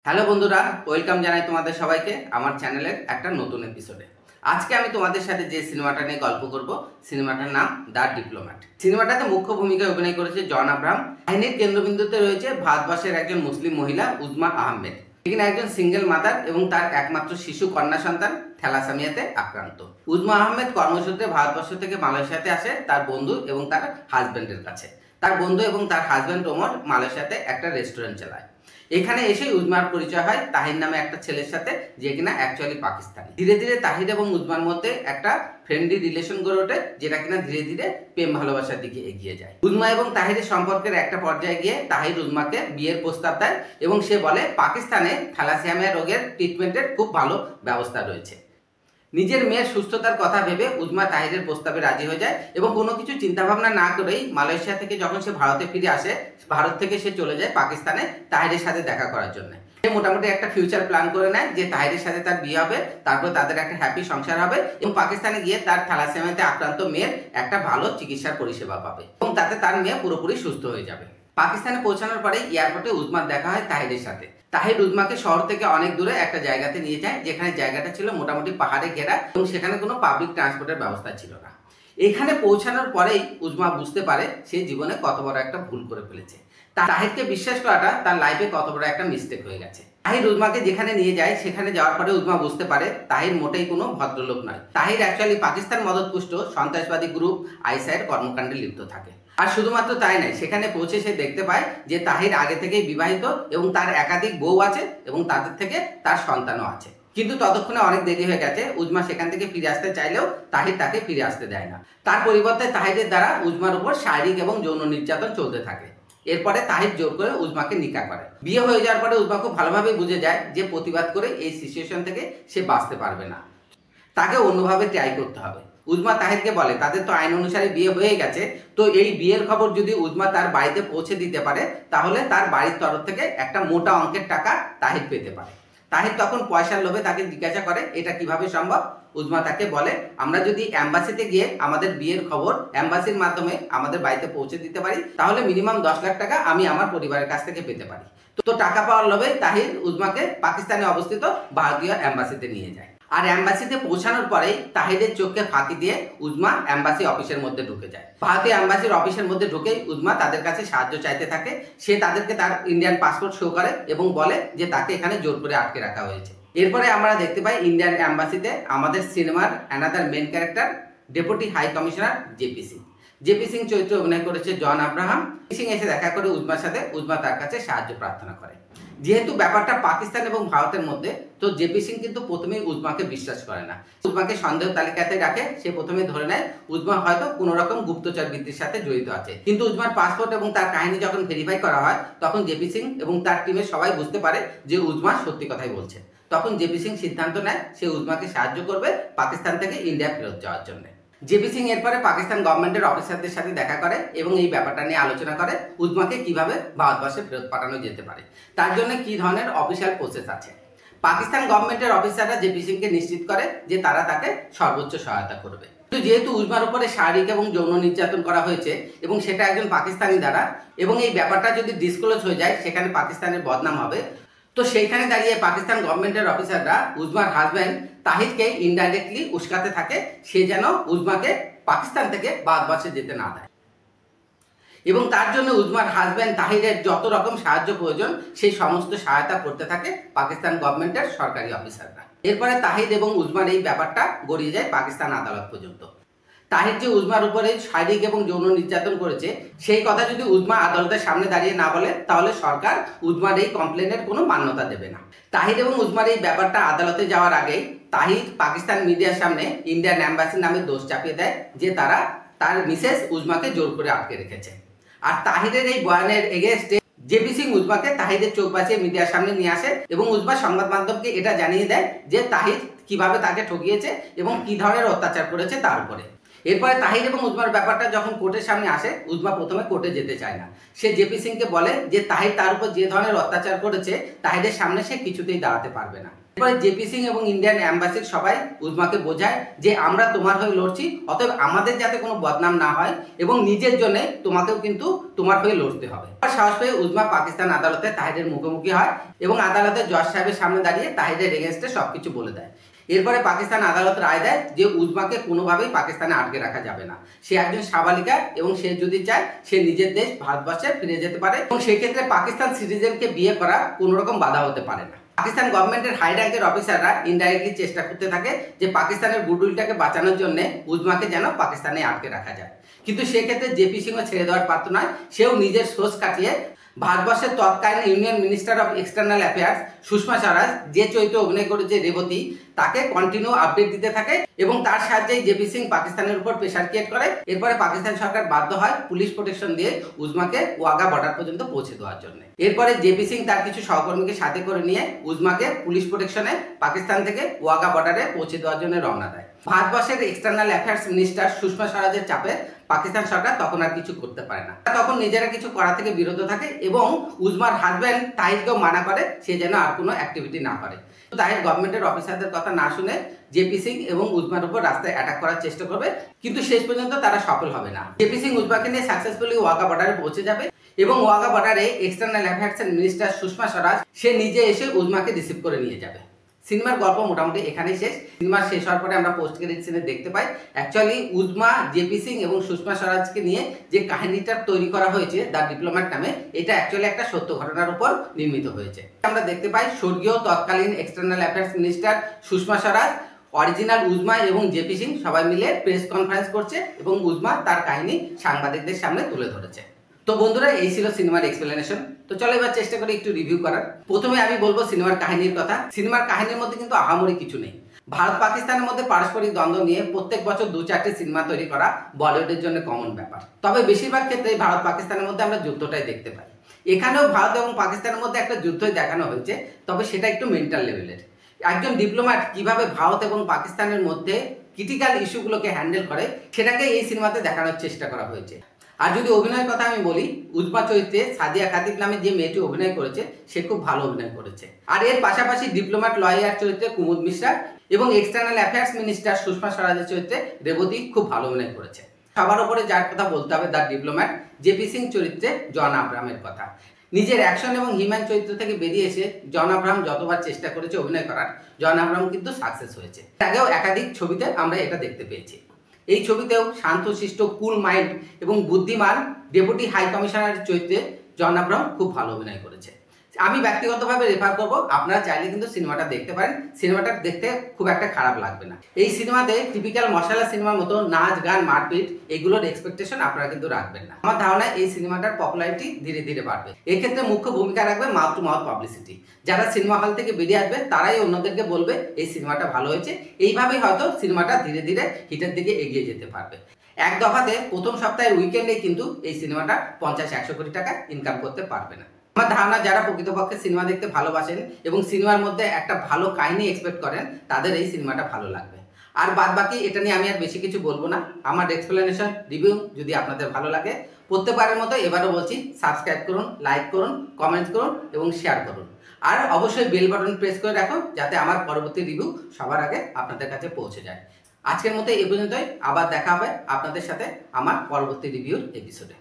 Hello বন্ধুরা, welcome জানাই তোমাদের সবাইকে আমার চ্যানেলের একটা নতুন এপিসোডে। আজকে আমি তোমাদের সাথে যে সিনেমাটা নিয়ে গল্প করব, সিনেমাটার নাম দ্য ডিপ্লোম্যাট। সিনেমাটাতে মুখ্য ভূমিকায় অভিনয় করেছে জন আব্রাহাম। কাহিনীর কেন্দ্রবিন্দুতে রয়েছে ভারতবর্ষের একজন মুসলিম মহিলা উজমা আহমেদ। তিনি একজন সিঙ্গেল মাদার এবং তার একমাত্র শিশু কন্যা সন্তান থ্যালাসেমিয়াতে আক্রান্ত। উজমা আহমেদ কর্মসূত্রে ভারতবর্ষ থেকে মালয়েশিয়াতে আসে তার বন্ধু এবং তার হাজব্যান্ডের কাছে। তার বন্ধু এবং তার হাজব্যান্ড ওমর মালয়েশিয়াতে একটা রেস্টুরেন্ট চালায়। এখানে এসে উজমার পরিচয় হয় তাহির নামে একটা ছেলের সাথে, যে কিনা অ্যাকচুয়ালি পাকিস্তানি। ধীরে ধীরে তাহির এবং উজমার মধ্যে একটা ফ্রেন্ডলি রিলেশন গড়ে ওঠে, যেটা কিনা ধীরে ধীরে প্রেম ভালোবাসার দিকে এগিয়ে যায়। উজমা এবং তাহিরের সম্পর্কের একটা পর্যায়ে গিয়ে তাহির উজমাকে বিয়ের প্রস্তাব দেয় এবং সে বলে পাকিস্তানে থ্যালাসেমিয়া রোগের ট্রিটমেন্টের খুব ভালো ব্যবস্থা রয়েছে। নিজের মেয়ের সুস্থতার কথা ভেবে উজমা তাহিরের প্রস্তাবে রাজি হয়ে যায় এবং কোনো কিছু চিন্তাভাবনা না করেই মালয়েশিয়া থেকে যখন সে ভারতে ফিরে আসে, ভারত থেকে সে চলে যায় পাকিস্তানে তাহিরের সাথে দেখা করার জন্য। সে মোটামুটি একটা ফিউচার প্ল্যান করে নেয় যে তাহিরের সাথে তার বিয়ে হবে, তারপর তাদের একটা হ্যাপি সংসার হবে এবং পাকিস্তানে গিয়ে তার থ্যালাসেমিয়াতে আক্রান্ত মেয়ের একটা ভালো চিকিৎসার পরিষেবা পাবে এবং তাতে তার মেয়ে পুরোপুরি সুস্থ হয়ে যাবে। পাকিস্তানে পৌঁছানোর পরে এয়ারপোর্টে উজমার দেখা হয় তাহিরের সাথে। তাহির উজমাকে শহর থেকে অনেক দূরে একটা জায়গাতে নিয়ে যায়, যেখানে জায়গাটা ছিল মোটামুটি পাহাড়ে ঘেরা এবং সেখানে কোনো পাবলিক ট্রান্সপোর্টের ব্যবস্থা ছিল না। এখানে পৌঁছানোর পরেই উজমা বুঝতে পারে সে জীবনে কত বড় একটা ভুল করে ফেলেছে। তাহিরকে বিশ্বাস করাটা তার লাইফে কত বড় একটা মিস্টেক হয়ে গেছে। তাহির উজমাকে যেখানে নিয়ে যায় সেখানে যাওয়ার পরে উজমা বুঝতে পারে তাহির মোটেই কোনো ভদ্রলোক নয়। তাহির অ্যাকচুয়ালি পাকিস্তান মদতপুষ্ট সন্ত্রাসবাদী গ্রুপ আইএসআইয়ের কর্মকাণ্ডে লিপ্ত থাকে। আর শুধুমাত্র তাই নয়, সেখানে পৌঁছে সে দেখতে পায় যে তাহির আগে থেকেই বিবাহিত এবং তার একাধিক বউ আছে এবং তাদের থেকে তার সন্তানও আছে। কিন্তু ততক্ষণে অনেক দেরি হয়ে গেছে। উজমা সেখান থেকে ফিরে আসতে চাইলেও তাহির তাকে ফিরে আসতে দেয় না। তার পরিবর্তে তাহিরের দ্বারা উজমার উপর শারীরিক এবং যৌন নির্যাতন চলতে থাকে। এরপরে তাহির জোর করে উজমাকে নিকাহ করে। বিয়ে হয়ে যাওয়ার পরে উজমা খুব ভালোভাবে বুঝে যায় যে প্রতিবাদ করে এই সিচুয়েশন থেকে সে বাঁচতে পারবে না, তাকে অন্যভাবে ট্রাই করতে হবে। উজমা তাহিরকে বলে তাদের তো আইন অনুসারে বিয়ে হয়ে গেছে, তো এই বিয়ের খবর যদি উজমা তার বাড়িতে পৌঁছে দিতে পারে তাহলে তার বাড়ির তরফ থেকে একটা মোটা অঙ্কের টাকা তাহির পেতে পারে। তাহির তখন পয়সার লোভে তাকে জিজ্ঞাসা করে এটা কিভাবে সম্ভব। উজমা তাকে বলে আমরা যদি অ্যাম্বাসিতে গিয়ে আমাদের বিয়ের খবর অ্যাম্বাসির মাধ্যমে আমাদের বাড়িতে পৌঁছে দিতে পারি তাহলে মিনিমাম 10 লাখ টাকা আমি আমার পরিবারের কাছ থেকে পেতে পারি। তো টাকা পাওয়ার লোভে তাহির উজমাকে পাকিস্তানে অবস্থিত ভারতীয় অ্যাম্বাসিতে নিয়ে যায়। আর অ্যাম্বাসিতে পৌঁছানোর পরেই তাহিরের চোখকে ফাঁকি দিয়ে উজমা অ্যাম্বাসি অফিসের মধ্যে ঢুকে যায়। ভারতীয় অ্যাম্বাসির অফিসের মধ্যে ঢুকেই উজমা তাদের কাছে সাহায্য চাইতে থাকে। সে তাদেরকে তার ইন্ডিয়ান পাসপোর্ট শো করে এবং বলে যে তাকে এখানে জোর করে আটকে রাখা হয়েছে। এরপরে আমরা দেখতে পাই ইন্ডিয়ান অ্যাম্বাসিতে আমাদের সিনেমার another main character deputy high commissioner JP Singh. JP Singh চরিত্রে অভিনয় করেছে জন আব্রাহাম। সিং এসে দেখা করে উজমার সাথে, উজমা তার কাছে সাহায্য প্রার্থনা করে। যেহেতু ব্যাপারটা পাকিস্তান এবং ভারতের মধ্যে, তো জেপি সিং কিন্তু প্রথমেই উজমাকে বিশ্বাস করে না। উজমাকে সন্দেহ তালিকাতে রাখে। সে প্রথমে ধরে নেয় উজমা হয়তো কোনো রকম গুপ্তচর বৃত্তির সাথে জড়িত আছে। কিন্তু উজমার পাসপোর্ট এবং তার কাহিনী যখন ভেরিফাই করা হয় তখন জেপি সিং এবং তার টিমের সবাই বুঝতে পারে যে উজমা সত্যি কথাই বলছে। তখন জেপি সিং সিদ্ধান্ত নেয় সে উজমাকে সাহায্য করবে পাকিস্তান থেকে ইন্ডিয়া ফেরত যাওয়ার জন্য। জেপি সিং এরপরে পাকিস্তান গভর্নমেন্টের অফিসারদের সাথে দেখা করে এবং এই ব্যাপারটা নিয়ে আলোচনা করে উজমাকে কিভাবে ভারতবর্ষে ফেরত পাঠানো যেতে পারে, তার জন্য কি ধরনের অফিসিয়াল প্রসেস আছে। পাকিস্তান গভর্নমেন্টের অফিসাররা জেপি সিংকে নিশ্চিত করে যে তারা তাকে সর্বোচ্চ সহায়তা করবে। কিন্তু যেহেতু উজমার উপরে শারীরিক এবং যৌন নির্যাতন করা হয়েছে এবং সেটা একজন পাকিস্তানি দ্বারা, এবং এই ব্যাপারটা যদি ডিসক্লোজ হয়ে যায় সেখানে পাকিস্তানের বদনাম হবে, তো সেইখানে দাঁড়িয়ে পাকিস্তান গভর্নমেন্টের অফিসাররা উজমার হাজব্যান্ড তাহিরকে ইনডাইরেক্টলি উস্কাতে থাকে সে যেন উজমাকে পাকিস্তান থেকে ভারতবর্ষে যেতে না দেয়। এবং তার জন্য উজমার হাজব্যান্ড তাহিরের যত রকম সাহায্য প্রয়োজন সেই সমস্ত সহায়তা করতে থাকে পাকিস্তান গভর্নমেন্টের সরকারি অফিসাররা। এরপরে তাহির এবং উজমার এই ব্যাপারটা গড়িয়ে যায় পাকিস্তান আদালত পর্যন্ত। তাহির যে উজমার উপরে শারীরিক এবং যৌন নির্যাতন করেছে সেই কথা যদি উজমা আদালতের সামনে দাঁড়িয়ে না বলে তাহলে সরকার উজমার এই কমপ্লেনের কোনো মান্যতা দেবে না। তাহির এবং উজমার এই ব্যাপারটা আদালতে যাওয়ার আগেই তাহির পাকিস্তান মিডিয়ার সামনে ইন্ডিয়ান অ্যাম্বাসির নামে দোষ চাপিয়ে দেয় যে তারা তার মিসেস উজমাকে জোর করে আটকে রেখেছে। আর তাহিরের এই বয়ানের এগেইনস্টে জেপি সিং উজমাকে তাহিরের চোখ বাঁচিয়ে মিডিয়ার সামনে নিয়ে আসে এবং উজমা সংবাদ মাধ্যমকে এটা জানিয়ে দেয় যে তাহির কিভাবে তাকে ঠকিয়েছে এবং কি ধরনের অত্যাচার করেছে তার উপরে। এরপরে তাহির এবং উজমার ব্যাপারটা যখন কোর্টের সামনে আসে, উজমা প্রথমে কোর্টে যেতে চায় না। সে জেপি সিংকে বলে যে তাহির তার উপর যে ধরনের অত্যাচার করেছে, তাহিরের সামনে সে কিছুতেই দাঁড়াতে পারবে না। এরপরে জেপি সিং এবং ইন্ডিয়ান অ্যাম্বাসির সবাই উজমাকে বোঝায় যে আমরা তোমার হয়ে লড়ছি, অতএব আমাদের যাতে কোনো বদনাম না হয় এবং নিজের জন্য তোমাকেও কিন্তু তোমার হয়ে লড়তে হবে। সাহস পেয়ে উজমা পাকিস্তান আদালতে তাহিরের মুখোমুখি হয় এবং আদালতের জজ সাহেবের সামনে দাঁড়িয়ে তাহিরের এগেনস্টে সবকিছু বলে দেয়। এরপরে পাকিস্তান আদালত রায় দেয় যে উজমাকে কোনোভাবেই পাকিস্তানে আটকে রাখা যাবে না। সে একজন সাবালিকা এবং সে যদি চায় সে নিজের দেশ ভারতবর্ষে ফিরে যেতে পারে এবং সেক্ষেত্রে পাকিস্তান সিটিজেনকে বিয়ে করা কোনো রকম বাধা হতে পারে না। পাকিস্তান গভর্নমেন্টের হাই র্যাঙ্কের অফিসাররা ইনডাইরেক্টলি চেষ্টা করতে থাকে যে পাকিস্তানের গুডউইলটাকে বাঁচানোর জন্য উজমাকে যেন পাকিস্তানে আটকে রাখা যায়, কিন্তু সেক্ষেত্রে জেপি সিংও ছেড়ে দেওয়ার পাত্র নয়। সেও নিজের সোর্স কাটিয়ে ভারতবর্ষের তৎকালীন union minister of external affairs Sushma Swaraj যে চরিত্রে অভিনয় করেছে রেবতী, তাকে কন্টিনিউ আপডেট দিতে থাকে এবং তার সাহায্যেই জেপি সিং পাকিস্তানের উপর প্রেশার ক্রিয়েট করে। এরপরে পাকিস্তান সরকার বাধ্য হয় পুলিশ প্রোটেকশন দিয়ে উজমাকে ওয়াঘা বর্ডার পর্যন্ত পৌঁছে দেওয়ার জন্য। এরপরে জেপি সিং তার কিছু সহকর্মীকে সাথে করে নিয়ে উজমাকে পুলিশ প্রোটেকশনে পাকিস্তান থেকে ওয়াঘা বর্ডারে পৌঁছে দেওয়ার জন্য রওনা দেয়। ভারতবর্ষের এক্সটার্নাল অ্যাফেয়ার্স মিনিস্টার সুষমা স্বরাজের চাপে পাকিস্তান সরকার তখন আর কিছু করতে পারে না। তখন নিজেরা কিছু করা থেকে বিরত থাকে এবং উজমার হাজব্যান্ড তাহিরকেও মানা করে সে যেন আর কোনো অ্যাক্টিভিটি না করে। তাহির গভর্নমেন্টের অফিসারদের কথা না শুনে জেপি সিং এবং উজমার উপর রাস্তায় অ্যাটাক করার চেষ্টা করবে, কিন্তু শেষ পর্যন্ত তারা সফল হবে না। জেপি সিং উজমাকে নিয়ে সাকসেসফুলি ওয়াঘা বর্ডারে পৌঁছে যাবে এবং ওয়াঘা বর্ডারে external affairs minister Sushma Swaraj সে নিজে এসে উজমাকে রিসিভ করে নিয়ে যাবে। সিনেমার গল্প মোটামুটি এখানেই শেষ। সিনেমা শেষ হওয়ার পরে আমরা পোস্ট ক্রেডিট সিনে দেখতে পাই অ্যাকচুয়ালি উজমা, জেপি সিং এবং সুষমা স্বরাজকে নিয়ে যে কাহিনীটা তৈরি করা হয়েছে দ্য ডিপ্লোম্যাট নামে, এটা অ্যাকচুয়ালি একটা সত্য ঘটনার উপর নির্মিত হয়েছে। আমরা দেখতে পাই স্বর্গীয় তৎকালীন external affairs minister Sushma Swaraj, original উজমা এবং জেপি সিং সবাই মিলে প্রেস কনফারেন্স করছে এবং উজমা তার কাহিনী সাংবাদিকদের সামনে তুলে ধরেছে। তো বন্ধুরা, এই ছিল সিনেমার এক্সপ্লেনেশন। তো চলো এবার চেষ্টা করি একটু রিভিউ করার। প্রথমে আমি বলবো সিনেমার কাহিনীর কথা। সিনেমার কাহিনীর মধ্যে কিন্তু আহামরি কিছু নেই। ভারত পাকিস্তানের মধ্যে পারস্পরিক দ্বন্দ্ব নিয়ে প্রত্যেক বছর 2-4টি সিনেমা তৈরি করা বলিউডের জন্য কমন ব্যাপার। তবে বেশিরভাগ ক্ষেত্রে ভারত পাকিস্তানের মধ্যে আমরা যুদ্ধটাই দেখতে পাই। এখানেও ভারত এবং পাকিস্তানের মধ্যে একটা যুদ্ধই দেখানো হয়েছে, তবে সেটা একটু মেন্টাল লেভেলের। একজন ডিপ্লোম্যাট কিভাবে ভারত এবং পাকিস্তানের মধ্যে ক্রিটিক্যাল ইস্যুগুলোকে হ্যান্ডেল করে সেটাকে এই সিনেমাতে দেখানোর চেষ্টা করা হয়েছে। আর যদি অভিনয়ের কথা আমি বলি, উজমা চরিত্রে সাদিয়া খাতিব নামে যে মেয়েটি অভিনয় করেছে সে খুব ভালো অভিনয় করেছে। আর এর পাশাপাশি ডিপ্লোম্যাট লয়ার চরিত্রে কুমুদ মিশ্রা এবং এক্সটার্নাল অ্যাফেয়ার্স মিনিস্টার সুষমা স্বরাজের চরিত্রে রেবতী খুব ভালো অভিনয় করেছে। সবার উপরে যার কথা বলতে হবে দ্য ডিপ্লোম্যাট জেপি সিং চরিত্রে জন আব্রাহামের কথা। নিজের অ্যাকশন এবং হিউম্যান চরিত্র থেকে বেরিয়ে এসে জন আব্রাহাম যতবার চেষ্টা করেছে অভিনয় করার, জন আব্রাহাম কিন্তু সাকসেস হয়েছে। আগেও একাধিক ছবিতে আমরা এটা দেখতে পেয়েছি। এই ছবিতেও শান্তশিষ্ট, কুল মাইন্ড এবং বুদ্ধিমান ডেপুটি হাই কমিশনারের চরিত্রে জন আব্রাহাম খুব ভালো অভিনয় করেছে। আমি ব্যক্তিগতভাবে রেফার করব, আপনারা চাইলে কিন্তু সিনেমাটা দেখতে পারেন। সিনেমাটা দেখতে খুব একটা খারাপ লাগবে না। এই সিনেমাতে টিপিক্যাল মশালা সিনেমার মতো নাচ, গান, মারপিট এগুলোর এক্সপেকটেশন আপনারা কিন্তু রাখবেন না। আমার ধারণা এই সিনেমাটার পপুলারিটি ধীরে ধীরে বাড়বে। এক্ষেত্রে মুখ্য ভূমিকা রাখবে মাউথ টু মাউথ পাবলিসিটি। যারা সিনেমা হল থেকে বেরিয়ে আসবে তারাই অন্যদেরকে বলবে এই সিনেমাটা ভালো হয়েছে। এইভাবেই হয়তো সিনেমাটা ধীরে ধীরে হিটের দিকে এগিয়ে যেতে পারবে। এক দফাতে প্রথম সপ্তাহের উইকেন্ডে কিন্তু এই সিনেমাটা 50-100 কোটি টাকা ইনকাম করতে পারবে না। আমার ধারণা যারা প্রকৃতপক্ষে সিনেমা দেখতে ভালোবাসেন এবং সিনেমার মধ্যে একটা ভালো কাহিনী এক্সপেক্ট করেন তাদের এই সিনেমাটা ভালো লাগবে। আর বাদ বাকি এটা নিয়ে আমি আর বেশি কিছু বলবো না। আমার এক্সপ্লেনেশন রিভিউ যদি আপনাদের ভালো লাগে, প্রত্যেকবারের মতো এবারও বলছি সাবস্ক্রাইব করুন, লাইক করুন, কমেন্ট করুন এবং শেয়ার করুন। আর অবশ্যই বেল বাটন প্রেস করে রাখুন যাতে আমার পরবর্তী রিভিউ সবার আগে আপনাদের কাছে পৌঁছে যায়। আজকের মতো এই পর্যন্তই। আবার দেখা হবে আপনাদের সাথে আমার পরবর্তী রিভিউর এপিসোডে।